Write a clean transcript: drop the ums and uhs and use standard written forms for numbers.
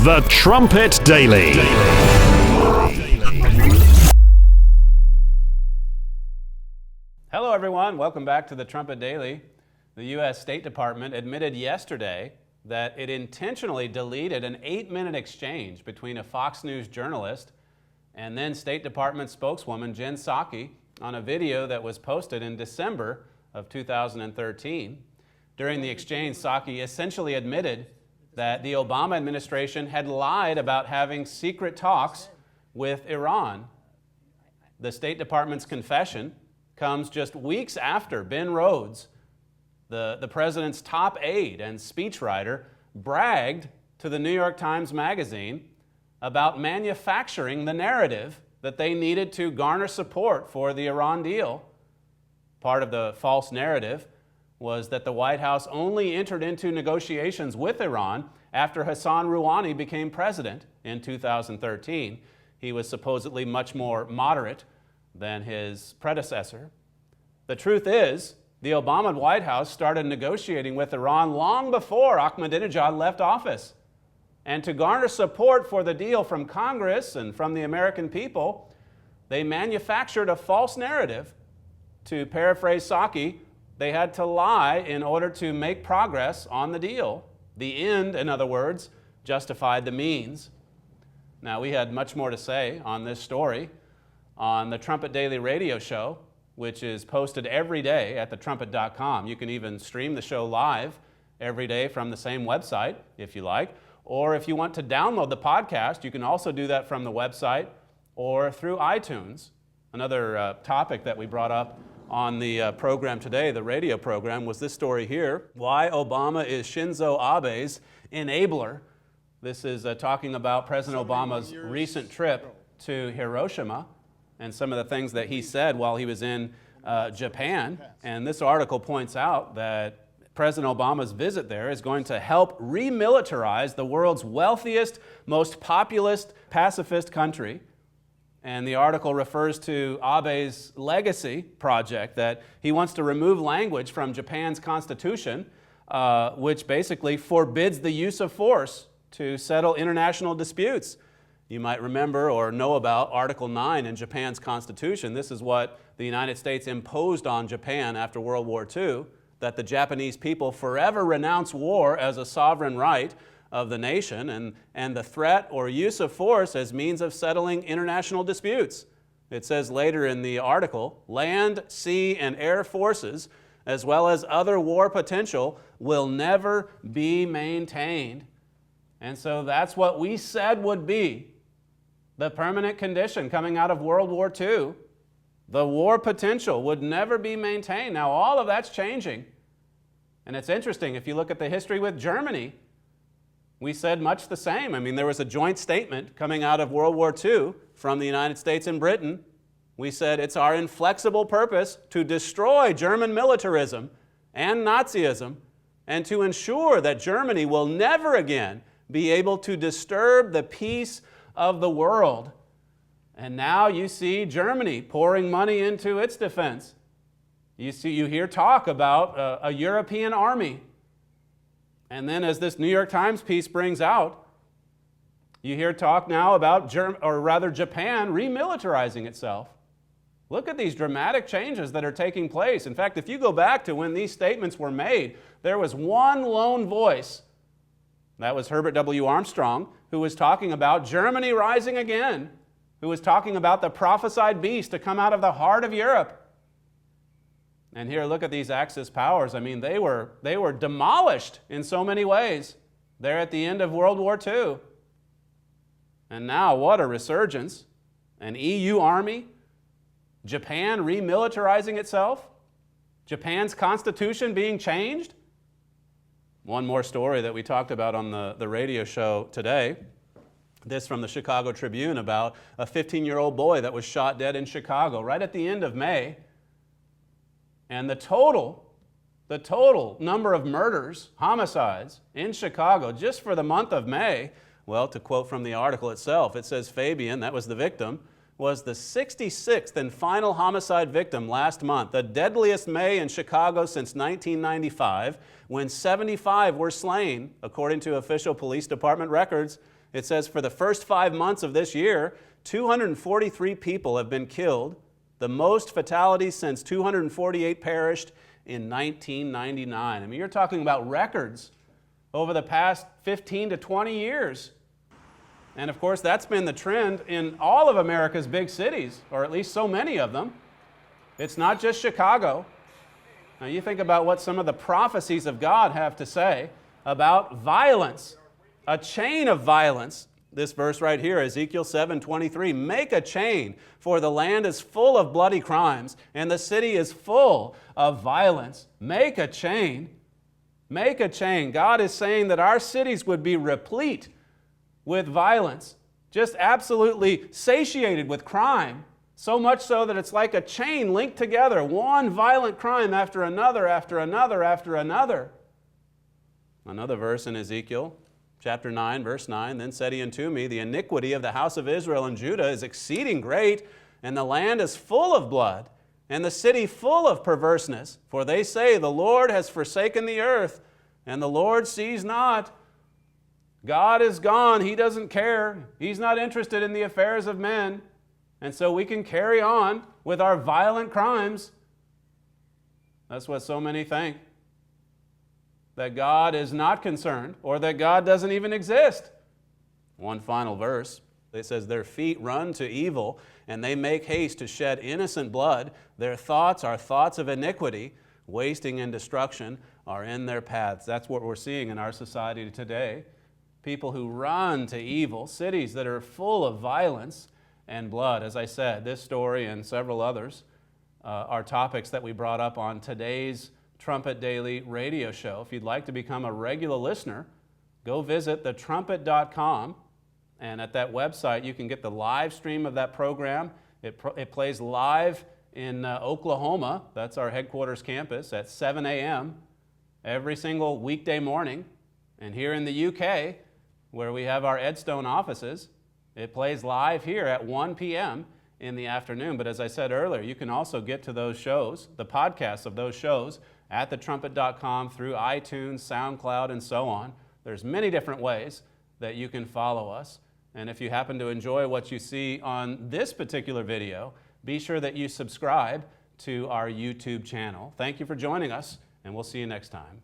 The Trumpet Daily. Hello everyone, welcome back to the Trumpet Daily. The U.S. State Department admitted yesterday that it intentionally deleted an 8-minute exchange between a Fox News journalist and then State Department spokeswoman Jen Psaki on a video that was posted in December of 2013. During the exchange, Psaki essentially admitted that the Obama administration had lied about having secret talks with Iran. The State Department's confession comes just weeks after Ben Rhodes, the president's top aide and speechwriter, bragged to the New York Times Magazine about manufacturing the narrative that they needed to garner support for the Iran deal. Part of the false narrative was that the White House only entered into negotiations with Iran after Hassan Rouhani became president in 2013. He was supposedly much more moderate than his predecessor. The truth is, the Obama White House started negotiating with Iran long before Ahmadinejad left office. And to garner support for the deal from Congress and from the American people, they manufactured a false narrative. To paraphrase Psaki, they had to lie in order to make progress on the deal. The end, in other words, justified the means. Now, we had much more to say on this story on the Trumpet Daily radio show, which is posted every day at thetrumpet.com. You can even stream the show live every day from the same website, if you like. Or if you want to download the podcast, you can also do that from the website or through iTunes. Another topic that we brought up on the program today, the radio program, was this story here: why Obama is Shinzo Abe's enabler. This is talking about President Obama's recent trip to Hiroshima and some of the things that he said while he was in Japan. And this article points out that President Obama's visit there is going to help remilitarize the world's wealthiest, most populist, pacifist country. And the article refers to Abe's legacy project, that he wants to remove language from Japan's constitution, which basically forbids the use of force to settle international disputes. You might remember or know about Article 9 in Japan's constitution. This is what the United States imposed on Japan after World War II, that the Japanese people forever renounce war as a sovereign right of the nation and the threat or use of force as means of settling international disputes. It says later in the article, land, sea, and air forces, as well as other war potential, will never be maintained. And so that's what we said would be the permanent condition coming out of World War II. The war potential would never be maintained. Now, all of that's changing. And it's interesting, if you look at the history with Germany, we said much the same. I mean, there was a joint statement coming out of World War II from the United States and Britain. We said it's our inflexible purpose to destroy German militarism and Nazism and to ensure that Germany will never again be able to disturb the peace of the world. And now you see Germany pouring money into its defense. You hear talk about a European army. And then as this New York Times piece brings out, you hear talk now about Japan remilitarizing itself. Look at these dramatic changes that are taking place. In fact, if you go back to when these statements were made, there was one lone voice. That was Herbert W. Armstrong, who was talking about Germany rising again, who was talking about the prophesied beast to come out of the heart of Europe. And here, look at these Axis powers. I mean, they were demolished in so many ways. They're at the end of World War II. And now, what a resurgence. An EU army, Japan remilitarizing itself, Japan's constitution being changed. One more story that we talked about on the radio show today. This from the Chicago Tribune about a 15-year-old boy that was shot dead in Chicago right at the end of May. And the total number of murders, homicides in Chicago just for the month of May, well, to quote from the article itself, it says Fabian, that was the victim, was the 66th and final homicide victim last month, the deadliest May in Chicago since 1995, when 75 were slain, according to official police department records. It says for the first 5 months of this year, 243 people have been killed, the most fatalities since 248 perished in 1999. I mean, you're talking about records over the past 15 to 20 years. And of course, that's been the trend in all of America's big cities, or at least so many of them. It's not just Chicago. Now, you think about what some of the prophecies of God have to say about violence, a chain of violence. This verse right here, Ezekiel 7:23, make a chain, for the land is full of bloody crimes, and the city is full of violence. Make a chain. Make a chain. God is saying that our cities would be replete with violence, just absolutely satiated with crime, so much so that it's like a chain linked together, one violent crime after another, after another, after another. Another verse in Ezekiel, chapter 9, verse 9, then said he unto me, the iniquity of the house of Israel and Judah is exceeding great, and the land is full of blood, and the city full of perverseness. For they say, the Lord has forsaken the earth, and the Lord sees not. God is gone. He doesn't care. He's not interested in the affairs of men. And so we can carry on with our violent crimes. That's what so many think. That God is not concerned, or that God doesn't even exist. One final verse. It says, their feet run to evil, and they make haste to shed innocent blood. Their thoughts are thoughts of iniquity. Wasting and destruction are in their paths. That's what we're seeing in our society today. People who run to evil, cities that are full of violence and blood. As I said, this story and several others are topics that we brought up on today's Trumpet Daily radio show. If you'd like to become a regular listener, go visit thetrumpet.com, and at that website you can get the live stream of that program. It plays live in Oklahoma. That's our headquarters campus at 7 a.m. every single weekday morning. And here in the UK, where we have our Edstone offices, it plays live here at 1 p.m. in the afternoon. But as I said earlier, you can also get to those shows, the podcasts of those shows, at thetrumpet.com through iTunes, SoundCloud, and so on. There's many different ways that you can follow us. And if you happen to enjoy what you see on this particular video, be sure that you subscribe to our YouTube channel. Thank you for joining us, and we'll see you next time.